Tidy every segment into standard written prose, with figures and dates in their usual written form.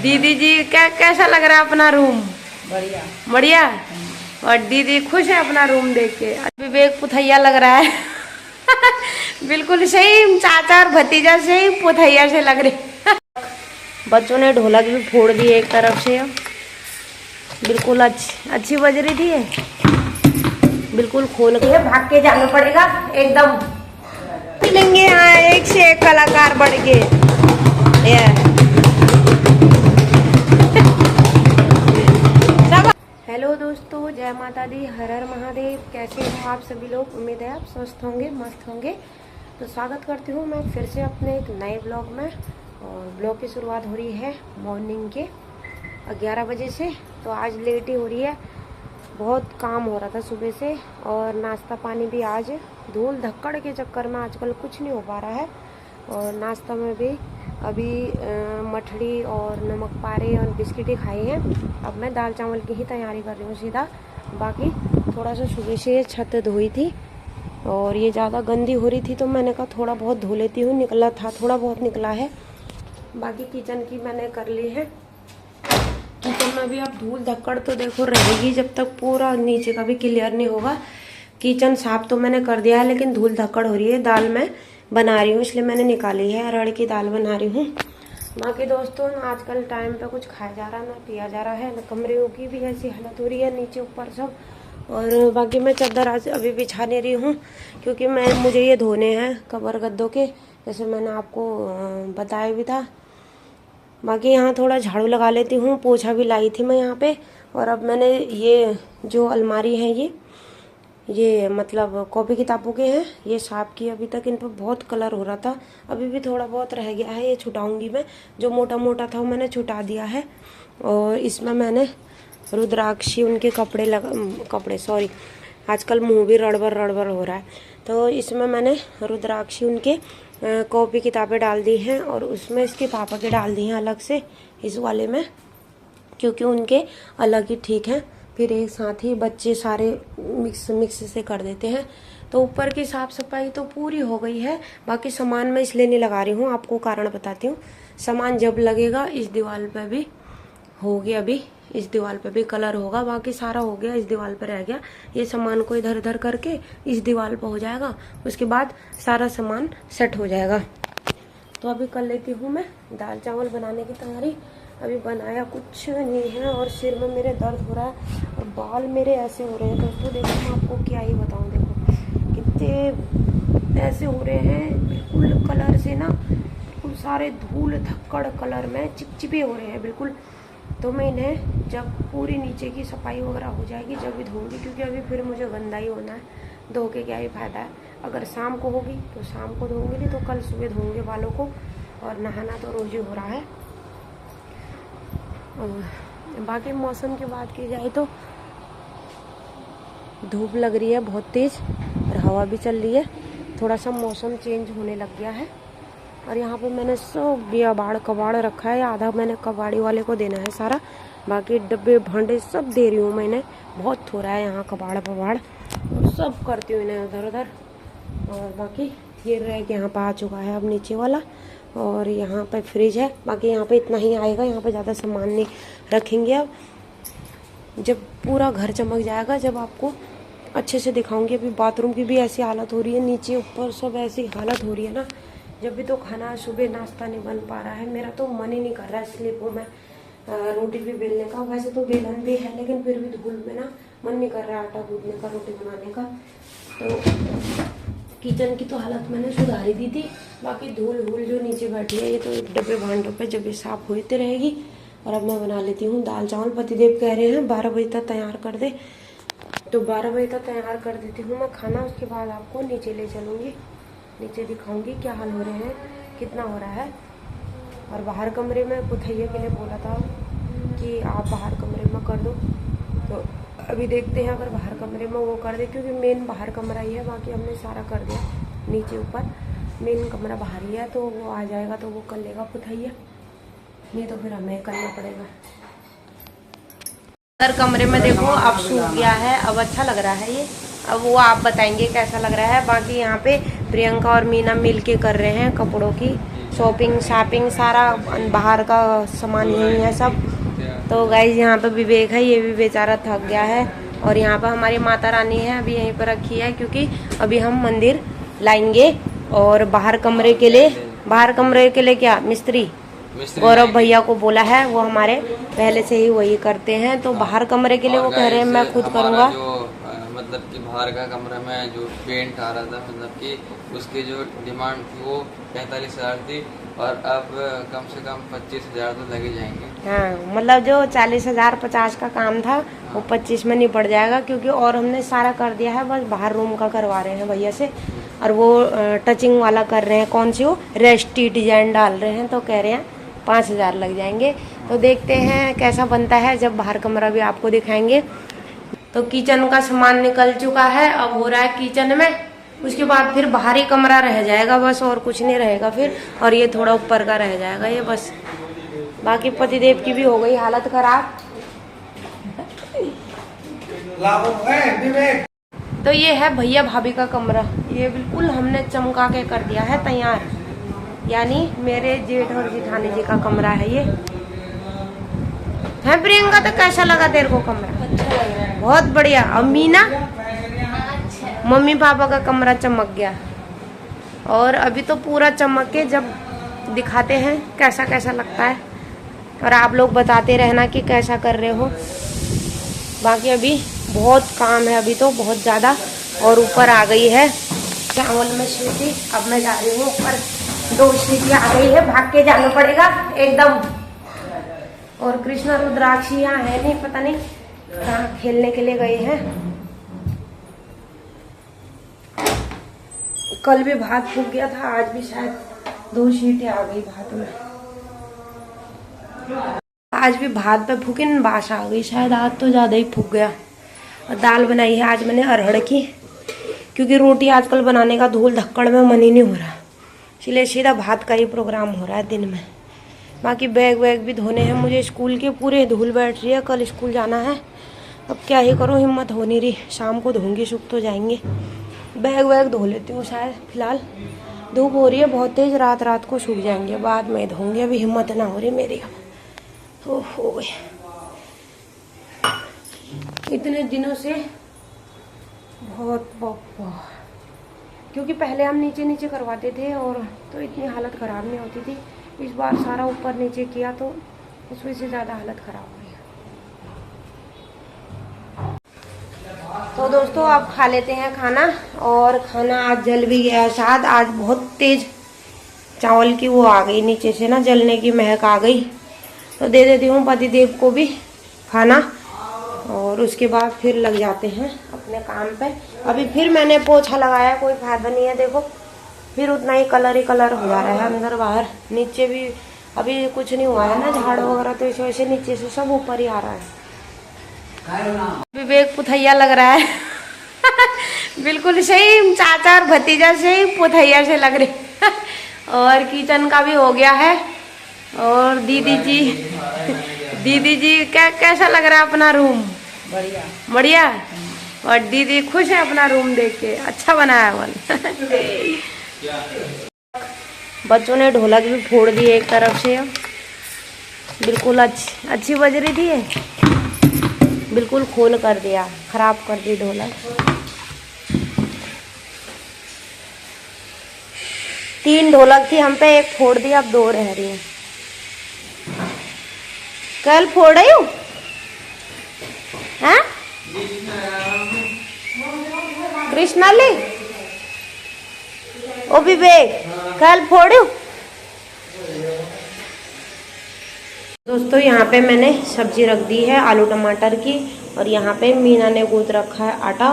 दीदी जी क्या कैसा लग रहा है अपना रूम? बढ़िया बढ़िया। और दीदी खुश है अपना रूम देख के। विवेक पुथैया लग रहा है बिल्कुल सही, चाचा और भतीजा से ही पुथैया से लग रहे बच्चों ने ढोलक भी फोड़ दी एक तरफ से, बिल्कुल अच्छी बज रही थी ये, बिल्कुल खोल के भाग के जाना पड़ेगा एकदम। मिलेंगे यहाँ एक से एक कलाकार बढ़ के। हेलो दोस्तों, जय माता दी, हर हर महादेव। कैसे हो आप सभी लोग? उम्मीद है आप स्वस्थ होंगे, मस्त होंगे। तो स्वागत करती हूँ मैं फिर से अपने एक नए ब्लॉग में। और ब्लॉग की शुरुआत हो रही है मॉर्निंग के 11 बजे से। तो आज लेट ही हो रही है, बहुत काम हो रहा था सुबह से। और नाश्ता पानी भी आज धूल धक्कड़ के चक्कर में आजकल कुछ नहीं हो पा रहा है। और नाश्ता में भी अभी मठड़ी और नमक पारे और बिस्किट ही खाई हैं। अब मैं दाल चावल की ही तैयारी कर रही हूँ सीधा। बाकी थोड़ा सा सुबह से छत धोई थी और ये ज़्यादा गंदी हो रही थी, तो मैंने कहा थोड़ा बहुत धो लेती हूँ। निकला था, थोड़ा बहुत निकला है। बाकी किचन की मैंने कर ली है। किचन में भी अब धूल धक्कड़ तो देखो रहेगी जब तक पूरा नीचे का भी क्लियर नहीं होगा। किचन साफ तो मैंने कर दिया है, लेकिन धूल धक्कड़ हो रही है। दाल मैं बना रही हूँ इसलिए मैंने निकाली है, अरहर की दाल बना रही हूँ। बाकी दोस्तों आजकल टाइम पे कुछ खाया जा रहा है ना पिया जा रहा है, ना कमरे की भी ऐसी हालत हो रही है नीचे ऊपर सब। और बाकी मैं चादर आज अभी बिछा नहीं रही हूँ, क्योंकि मुझे ये धोने हैं कबर गद्दों के, जैसे मैंने आपको बताया भी था। बाकी यहाँ थोड़ा झाड़ू लगा लेती हूँ, पोछा भी लाई थी मैं यहाँ पे। और अब मैंने ये जो अलमारी है ये मतलब कॉपी किताबों के हैं, ये साफ की। अभी तक इन पर बहुत कलर हो रहा था, अभी भी थोड़ा बहुत रह गया है, ये छुटाऊंगी मैं। जो मोटा मोटा था वो मैंने छुटा दिया है। और इसमें मैंने रुद्राक्षी उनके कपड़े सॉरी, आजकल मुंह भी रड़बर हो रहा है। तो इसमें मैंने रुद्राक्षी उनके कॉपी किताबें डाल दी हैं, और उसमें इसके पापा के डाल दी हैं अलग से इस वाले में, क्योंकि उनके अलग ही ठीक है। फिर एक साथ ही बच्चे सारे मिक्स से कर देते हैं। तो ऊपर की साफ सफाई तो पूरी हो गई है। बाकी सामान मैं इसलिए नहीं लगा रही हूँ, आपको कारण बताती हूँ। सामान जब लगेगा इस दीवार पे भी हो गया, अभी इस दीवार पे भी कलर होगा। बाकी सारा हो गया, इस दीवार पे रह गया। ये सामान को इधर उधर करके इस दीवार पे हो जाएगा, उसके बाद सारा सामान सेट हो जाएगा। तो अभी कर लेती हूँ मैं दाल चावल बनाने की तैयारी। अभी बनाया कुछ नहीं है, और सिर में मेरे दर्द हो रहा है, और बाल मेरे ऐसे हो रहे हैं दोस्तों। देखो मैं आपको क्या ही बताऊँ, देखो कितने ऐसे हो रहे हैं बिल्कुल कलर से ना, बिल्कुल सारे धूल धक्कड़ कलर में चिपचिपे हो रहे हैं बिल्कुल। तो मैं इन्हें जब पूरी नीचे की सफाई वगैरह हो जाएगी जब भी धोऊंगी, क्योंकि अभी फिर मुझे गंदा ही होना है। धो के क्या ही फायदा है, अगर शाम को होगी तो शाम को धोऊंगी, नहीं तो कल सुबह धोऊंगे बालों को। और नहाना तो रोज ही हो रहा है। और बाकी मौसम की बात की जाए तो धूप लग रही है बहुत तेज, और हवा भी चल रही है। थोड़ा सा मौसम चेंज होने लग गया है। और यहाँ पे मैंने सब कबाड़ रखा है, आधा मैंने कबाड़ी वाले को देना है सारा। बाकी डब्बे भांडे सब दे रही हूँ मैंने, बहुत हो रहा है यहाँ कबाड़ और सब करती हूँ इन्हें उधर उधर। और बाकी ये रह के यहाँ पे आ चुका है अब नीचे वाला। और यहाँ पे फ्रिज है, बाकी यहाँ पे इतना ही आएगा, यहाँ पे ज़्यादा सामान नहीं रखेंगे। अब जब पूरा घर चमक जाएगा, जब आपको अच्छे से दिखाऊंगी। अभी बाथरूम की भी ऐसी हालत हो रही है, नीचे ऊपर सब ऐसी हालत हो रही है ना। जब भी तो खाना सुबह नाश्ता नहीं बन पा रहा है, मेरा तो मन ही नहीं कर रहा है इसलिए वो मैं रोटी भी बेलने का। वैसे तो बेलन भी है, लेकिन फिर भी धूल में ना मन नहीं कर रहा है आटा गूंदने का, रोटी बनाने का। तो किचन की तो हालत मैंने सुधारी दी थी। बाकी धूल जो नीचे बैठी है, ये तो डब्बे भांडों पे जब भी साफ होती रहेगी। और अब मैं बना लेती हूँ दाल चावल। पतिदेव कह रहे हैं 12 बजे तक तैयार कर दे, तो 12 बजे तक तैयार कर देती हूँ मैं खाना। उसके बाद आपको नीचे ले चलूँगी, नीचे दिखाऊंगी क्या हाल हो रहे हैं, कितना हो रहा है। और बाहर कमरे में पुथैया के लिए बोला था कि आप बाहर कमरे में कर दो, तो अभी देखते हैं अगर बाहर कमरे में वो कर दे, क्योंकि मेन बाहर कमरा ही है। बाकी हमने सारा कर दिया नीचे ऊपर, मेन कमरा बाहर ही है। तो वो आ जाएगा तो वो कर लेगा पुथैया, नहीं तो फिर हमें करना पड़ेगा। अंदर कमरे में देखो अब सूख गया है, अब अच्छा लग रहा है ये। अब वो आप बताएंगे कैसा लग रहा है। बाकी यहाँ पे प्रियंका और मीना मिल के कर रहे हैं कपड़ों की शॉपिंग सारा बाहर का सामान यही है सब। तो गाइस यहाँ पे विवेक है, ये भी बेचारा थक गया है। और यहाँ पर हमारी माता रानी है, अभी यहीं पर रखी है क्योंकि अभी हम मंदिर लाएंगे। और बाहर कमरे के लिए क्या मिस्त्री गौरव भैया को बोला है, वो हमारे पहले से ही वही करते हैं। तो बाहर कमरे के लिए वो कह रहे हैं मैं खुद करूँगा। मतलब कि बाहर का कमरा में जो पेंट आ रहा था, मतलब कि उसकी जो डिमांड थी वो 45,000 थी और अब कम से कम 25,000 तो लगे जाएंगे। हाँ, मतलब जो 40,050 का काम था वो 25 में निपट जाएगा क्योंकि और हमने सारा कर दिया है, बस बाहर रूम का करवा रहे हैं भैया से। और वो टचिंग वाला कर रहे हैं, कौन सी वो रेस्टी डिजाइन डाल रहे हैं, तो कह रहे हैं 5,000 लग जाएंगे। तो देखते हैं कैसा बनता है, जब बाहर कमरा भी आपको दिखाएंगे। तो किचन का सामान निकल चुका है, अब हो रहा है किचन में, उसके बाद फिर बाहरी कमरा रह जाएगा बस, और कुछ नहीं रहेगा फिर। और ये थोड़ा ऊपर का रह जाएगा ये बस। बाकी पतिदेव की भी हो गई हालत खराब। तो ये है भैया भाभी का कमरा, ये बिल्कुल हमने चमका के कर दिया है तैयार। यानी मेरे जेठ और जेठानी जी का कमरा है ये। है प्रियंका, तो कैसा लगा तेरे को कमरा? बहुत बढ़िया। अब मीना, मम्मी पापा का कमरा चमक गया। और अभी तो पूरा चमक के जब दिखाते हैं कैसा कैसा लगता है, और आप लोग बताते रहना कि कैसा कर रहे हो। बाकी अभी बहुत काम है, अभी तो बहुत ज़्यादा। और ऊपर आ गई है चावल में सीटी, अब मैं जा रही हूँ ऊपर। 2 सीटी आ गई है, भाग के जाना पड़ेगा एकदम। और कृष्णा रुद्राक्षी यहाँ है नहीं, पता नहीं कहाँ खेलने के लिए गए हैं। कल भी भात फूक गया था, आज भी शायद 2 सीटें आ गई भात में। आज भी भात पे फूकी न बास आ गई शायद, आज तो ज़्यादा ही फूक गया। और दाल बनाई है आज मैंने अरहर की, क्योंकि रोटी आजकल बनाने का धूल धक्कड़ में मन ही नहीं हो रहा, इसलिए सीधा भात का ही प्रोग्राम हो रहा है दिन में। बाकी बैग वैग भी धोने हैं मुझे स्कूल के, पूरे धूल बैठ रही है, कल स्कूल जाना है। अब क्या ही करूँ, हिम्मत हो नहीं रही, शाम को धोंगी, सूख तो जाएंगे। बैग वैग धो लेती हूँ शायद, फिलहाल धूप हो रही है बहुत तेज, रात को सूख जाएंगे, बाद में धोंगे, अभी हिम्मत ना हो रही मेरी। ओहो, इतने दिनों से बहुत क्योंकि पहले हम नीचे नीचे करवाते थे और तो इतनी हालत ख़राब नहीं होती थी। इस बार सारा ऊपर नीचे किया तो उस वजह से ज़्यादा हालत ख़राब हुई। तो दोस्तों अब खा लेते हैं खाना। और खाना आज जल भी गया शायद, आज बहुत तेज़ चावल की वो आ गई नीचे से ना, जलने की महक आ गई। तो दे देती हूँ पतिदेव को भी खाना, और उसके बाद फिर लग जाते हैं अपने काम पे। अभी फिर मैंने पोछा लगाया, कोई फायदा नहीं है, देखो फिर उतना ही कलर हो जा रहा है अंदर बाहर। नीचे भी अभी कुछ नहीं हुआ है ना झाड़ू वगैरह, तो इस वजह से नीचे से सब ऊपर ही आ रहा है। विवेक पुथैया लग रहा है बिल्कुल सही, चाचा और भतीजा से ही पुथैया से लग रहे और किचन का भी हो गया है। और दीदी जी कैसा लग रहा है अपना रूम? बढ़िया। और दीदी खुश है अपना रूम देख के, अच्छा बनाया मन बच्चों ने ढोलक भी फोड़ दी एक तरफ से, बिल्कुल अच्छी बज रही थी ये, बिल्कुल खोल कर दिया, खराब कर दी ढोलक। 3 ढोलक थी हम पे, एक फोड़ दी, अब 2 रह रही है। कल फोड़ रही हूँ कृष्णा ले ओ विवेक, कल फोड़ू। दोस्तों यहाँ पे मैंने सब्जी रख दी है आलू टमाटर की, और यहाँ पे मीना ने गूंथ रखा है आटा।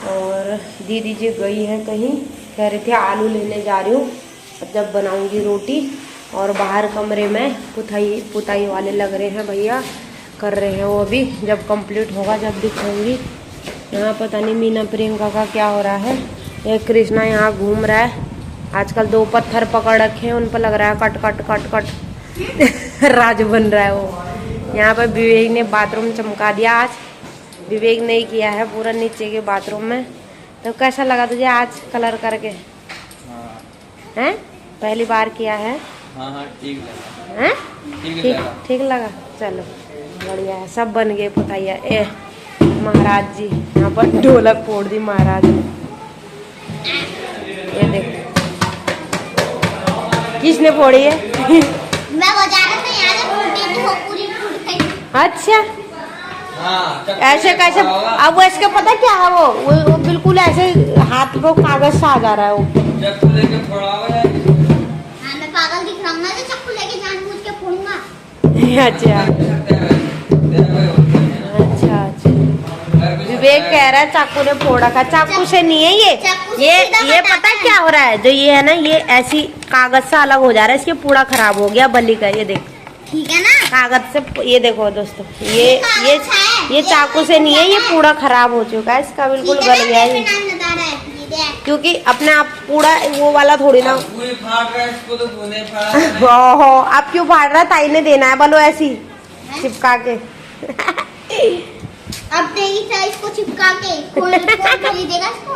और दीदी जी गई है कहीं, कह रहे थे आलू लेने जा रही हूँ, जब बनाऊंगी रोटी। और बाहर कमरे में पुताई वाले लग रहे हैं भैया, कर रहे हैं वो, अभी जब कंप्लीट होगा जब दिखाऊंगी। यहाँ पता नहीं मीना प्रियंका का क्या हो रहा है। एक कृष्णा यहाँ घूम रहा है, आजकल 2 पत्थर पकड़ रखे हैं, उन पर लग रहा है कट कट कट कट राज बन रहा है वो। यहाँ पर विवेक ने बाथरूम चमका दिया आज, विवेक नहीं किया है पूरा नीचे के बाथरूम में। तो कैसा लगा तुझे आज कलर करके? हैं, पहली बार किया है? हाँ ठीक लगा। हैं? ठीक ठीक लगा। ठीक लगा। चलो बढ़िया है, सब बन गए पुताइया। ए महाराज जी यहाँ पर ढोलक फोड़ दी महाराज ने। ये देखो किसने फोड़ी है? मैं बजा रहा था यार, फूटी तो पूरी फूट गई। अच्छा हाँ, ऐसे कैसे? अब वो इसका पता क्या है, वो बिल्कुल ऐसे हाथ को कागज सा आ जा रहा है वो। चक्कू लेके फोड़ा हुआ है। हाँ मैं पागल दिख रहा हूँ ना, तो चक्कू लेके जानबूझ के फोड़ूंगा। अच्छा अच्छा अच्छा। विवेक कह रहा है चाकू ने फोड़ा का। चाकू से नहीं है ये पता है क्या हो रहा है? जो ये है ना, ये ऐसी कागज से अलग हो जा रहा है, इसके पूरा खराब हो गया बलि का। ये देख, ठीक है ना, कागज से। ये देखो दोस्तों, ये चाकू से नहीं है, ये पूरा खराब हो चुका है इसका, बिल्कुल गल गया है। क्योंकि अपने आप पूरा वो वाला थोड़ी ना। पूरी फाड़ रहा है इसको, तो तूने फाड़ा। ओहो, आप क्यों फाड़ रहा है? ताई ने देना है बोलो ऐसी चिपका के। अब तेरी से इसको चिपका के कोई खरीदेगा इसको?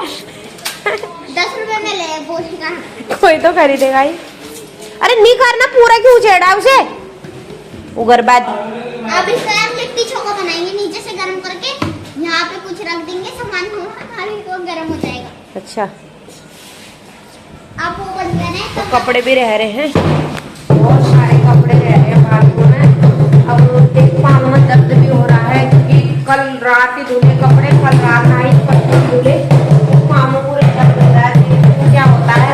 10 रुपए में ले बोलेगा कोई तो खरीदेगा ही। अरे नहीं करना, पूरा क्यों उछेड़ा उसे? उगरबाद। अब इसका लिट्टी चोखा बनाएंगे, नीचे से गर्म करके यहाँ पे कुछ रख देंगे सामान, हमारे को गर्म हो जाएगा। अच्छा आप वो बन गए हैं तो कपड़े भी रह रहे हैं, बहुत सारे कपड़े रह रहे हैं बाथरूम में। अब एक पाँव में दर्द भी हो रहा है, क्योंकि कल रात ही धुले कपड़े, कल रात आई कल धुले, पाँव में पूरे दर्द हो रहा है। तो क्या होता है,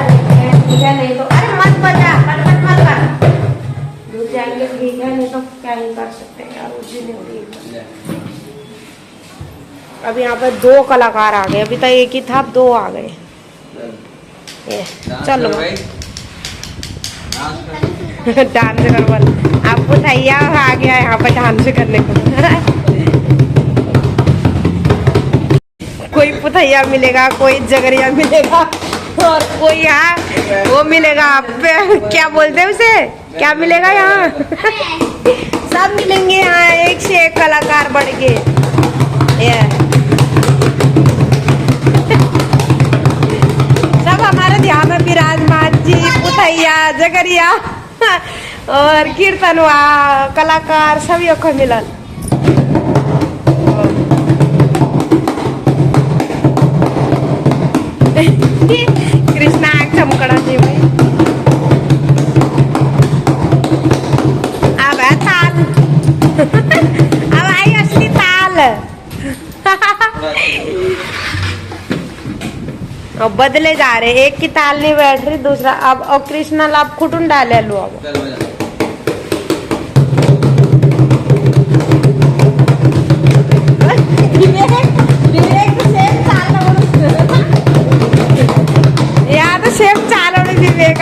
ठीक है, नहीं तो अरे मत बजा, कट मत कर, धुल जाएंगे ठीक है, नहीं तो क्या ही कर सकते हैं यार, उसी ने हुई। अब यहाँ पे 2 कलाकार आ गए, अभी तक एक ही था, अब 2 आ गए। ये चलो डांस कर बोल, आपको भैया आ गया यहाँ पर डांस करने को। कोई पुथैया मिलेगा, कोई जगरिया मिलेगा, और कोई यहाँ वो मिलेगा। आप क्या बोलते हैं उसे, क्या मिलेगा यहाँ? सब मिलेंगे यहाँ, एक से एक कलाकार बढ़ के। सब हमारे ध्यान में विराजमान जी, पुथैया, जगरिया और कीर्तनवा कलाकार सभी को मिलल। कृष्णा आँख चमकड़ा जी भाई। अब है ताल। अब आई असली ताल। अब बदले जा रहे, एक की ताल नहीं बैठ रही, दूसरा अब और कृष्णा लाभ खुटुन डाले लो। अब यहाँ तो सेम चाल विवेक।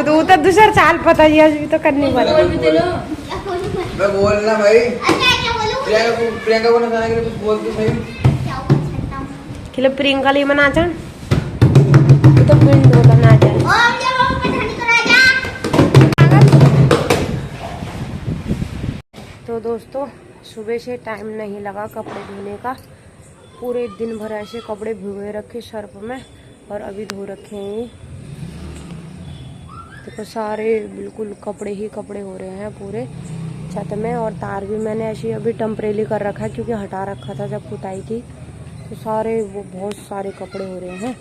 वो तो दूसरा चाल पता ही अभी तो करने वाला। मैं बोलना भाई। प्रियंका को नचाने के लिए कुछ बोल दो भाई। खिले प्रियंका लिए मना जान तो पिंड होता ना जाए। तो दोस्तों सुबह से टाइम नहीं लगा कपड़े धोने का, पूरे दिन भर ऐसे कपड़े भिगोए रखे सर्फ में, और अभी धो रखे हैं। देखो सारे बिल्कुल कपड़े ही कपड़े हो रहे हैं पूरे छत में, और तार भी मैंने ऐसे अभी टेम्परेरी कर रखा है, क्योंकि हटा रखा था जब पुताई थी। तो सारे वो बहुत सारे कपड़े हो रहे हैं।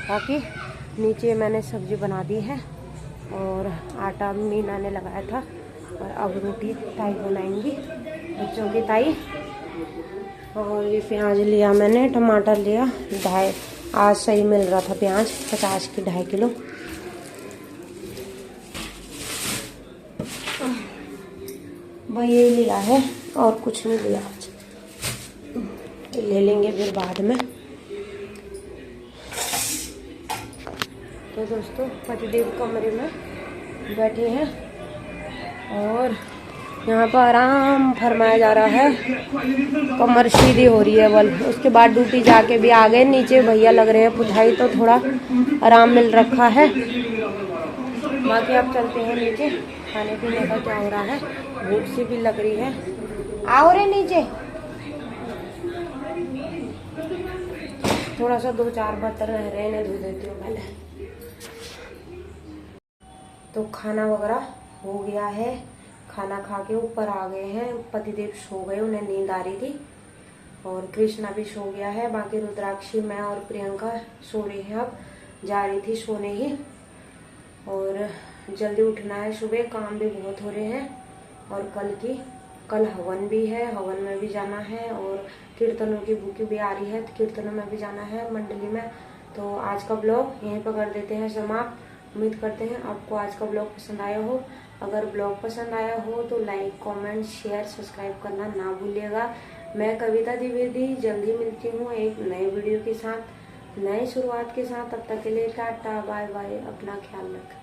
बाकी नीचे मैंने सब्जी बना दी है, और आटा मीना ने लगाया था, और अब रोटी ताई बनाएंगी, बच्चों की ताई। और ये प्याज लिया मैंने, टमाटर लिया 2.5, आज सही मिल रहा था प्याज 50 की 2.5 किलो। भाई ये लिया है और कुछ नहीं लिया आज, ले लेंगे फिर बाद में। तो दोस्तों पतिदेव कमरे में बैठे हैं, और यहाँ पर आराम फरमाया जा रहा है, कमर सीधी हो रही है बल। उसके बाद ड्यूटी जाके भी आ गए, नीचे भैया लग रहे हैं पुछाई, तो थोड़ा आराम मिल रखा है। बाकी आप चलते हैं नीचे। खाने पीने का क्या हो रहा है, भूख सी भी लग रही है। आओ रे नीचे। थोड़ा सा 2-4 बर्तन रह रहे हैं, धो देती हूँ पहले। तो खाना वगैरह हो गया है, खाना खा के ऊपर आ गए हैं। पतिदेव सो गए, उन्हें नींद आ रही थी, और कृष्णा भी सो गया है। बाकी रुद्राक्षी, मैं और प्रियंका सो रही है। अब जा रही थी सोने ही, और जल्दी उठना है, सुबह काम भी बहुत हो रहे हैं। और कल हवन भी है, हवन में भी जाना है, और कीर्तनों की बुक भी आ रही है, तो कीर्तनों में भी जाना है मंडली में। तो आज का ब्लॉग यहीं पर कर देते हैं समाप्त। उम्मीद करते हैं आपको आज का ब्लॉग पसंद आया हो। अगर ब्लॉग पसंद आया हो तो लाइक, कमेंट, शेयर, सब्सक्राइब करना ना भूलिएगा। मैं कविता द्विवेदी जल्दी मिलती हूँ एक नए वीडियो के साथ, नई शुरुआत के साथ। तब तक के लिए टाटा बाय बाय, अपना ख्याल रखें।